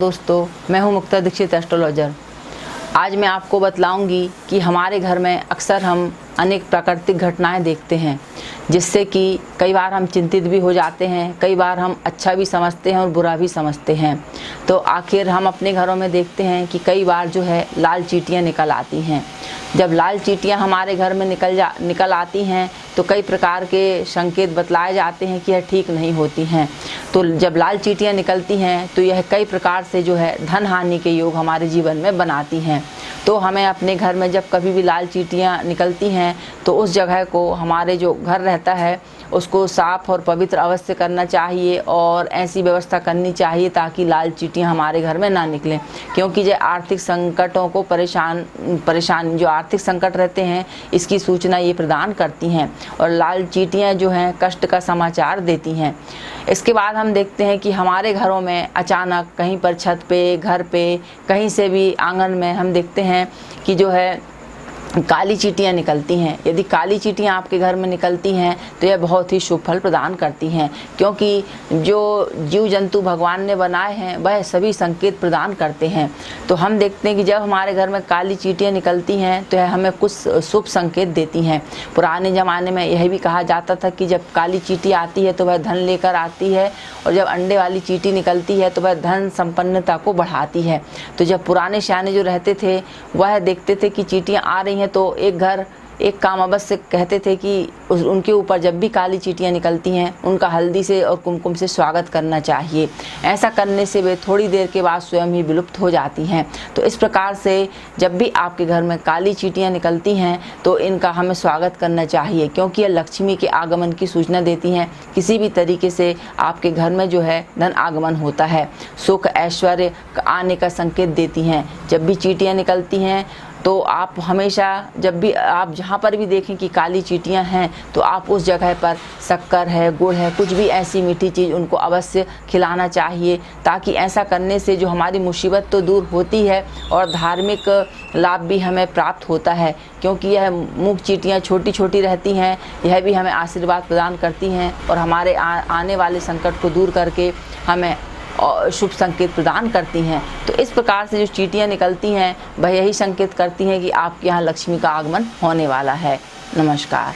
दोस्तों, मैं हूं मुक्ता दीक्षित एस्ट्रोलॉजर। आज मैं आपको बतलाऊंगी कि हमारे घर में अक्सर हम अनेक प्राकृतिक घटनाएं देखते हैं, जिससे कि कई बार हम चिंतित भी हो जाते हैं, कई बार हम अच्छा भी समझते हैं और बुरा भी समझते हैं। तो आखिर हम अपने घरों में देखते हैं कि कई बार जो है लाल चींटियां निकल आती हैं। जब लाल चींटियां हमारे घर में निकल आती हैं तो कई प्रकार के संकेत बतलाए जाते हैं कि यह ठीक नहीं होती हैं। तो जब लाल चींटियां निकलती हैं तो यह कई प्रकार से जो है धन हानि के योग हमारे जीवन में बनाती हैं। तो हमें अपने घर में जब कभी भी लाल चींटियां निकलती हैं तो उस जगह को, हमारे जो घर रहता है उसको साफ़ और पवित्र अवश्य करना चाहिए और ऐसी व्यवस्था करनी चाहिए ताकि लाल चींटियां हमारे घर में ना निकलें। क्योंकि जो आर्थिक संकटों को परेशान जो आर्थिक संकट रहते हैं, इसकी सूचना ये प्रदान करती हैं और लाल चींटियां जो हैं कष्ट का समाचार देती हैं। इसके बाद हम देखते हैं कि हमारे घरों में अचानक कहीं पर छत पे, घर पे, कहीं से भी आंगन में हम देखते हैं कि जो है काली चींटियां निकलती हैं। यदि काली चींटियां आपके घर में निकलती हैं तो यह बहुत ही शुभ फल प्रदान करती हैं, क्योंकि जो जीव जंतु भगवान ने बनाए हैं वह सभी संकेत प्रदान करते हैं। तो हम देखते हैं कि जब हमारे घर में काली चींटियां निकलती हैं तो यह हमें कुछ शुभ संकेत देती हैं। पुराने ज़माने में यह भी कहा जाता था कि जब काली चींटी आती है तो वह धन लेकर आती है और जब अंडे वाली चींटी निकलती है तो वह धन संपन्नता को बढ़ाती है। तो जब पुराने सियाने जो रहते थे वह देखते थे कि चींटियां आ रही हैं तो एक काम अवश्य कहते थे कि उनके ऊपर जब भी काली चींटियां निकलती हैं उनका हल्दी से और कुमकुम से स्वागत करना चाहिए। ऐसा करने से वे थोड़ी देर के बाद स्वयं ही विलुप्त हो जाती हैं। तो इस प्रकार से जब भी आपके घर में काली चींटियां निकलती हैं तो इनका हमें स्वागत करना चाहिए, क्योंकि यह लक्ष्मी के आगमन की सूचना देती हैं। किसी भी तरीके से आपके घर में जो है धन आगमन होता है, सुख ऐश्वर्य आने का संकेत देती हैं। जब भी चींटियां निकलती हैं तो आप हमेशा, जब भी आप जहाँ पर भी देखें कि काली चींटियां हैं तो आप उस जगह पर शक्कर है, गुड़ है, कुछ भी ऐसी मीठी चीज़ उनको अवश्य खिलाना चाहिए, ताकि ऐसा करने से जो हमारी मुसीबत तो दूर होती है और धार्मिक लाभ भी हमें प्राप्त होता है। क्योंकि यह मूक चींटियां छोटी छोटी रहती हैं, यह भी हमें आशीर्वाद प्रदान करती हैं और हमारे आने वाले संकट को दूर करके हमें और शुभ संकेत प्रदान करती हैं। तो इस प्रकार से जो चींटियां निकलती हैं वह यही संकेत करती हैं कि आपके यहाँ लक्ष्मी का आगमन होने वाला है। नमस्कार।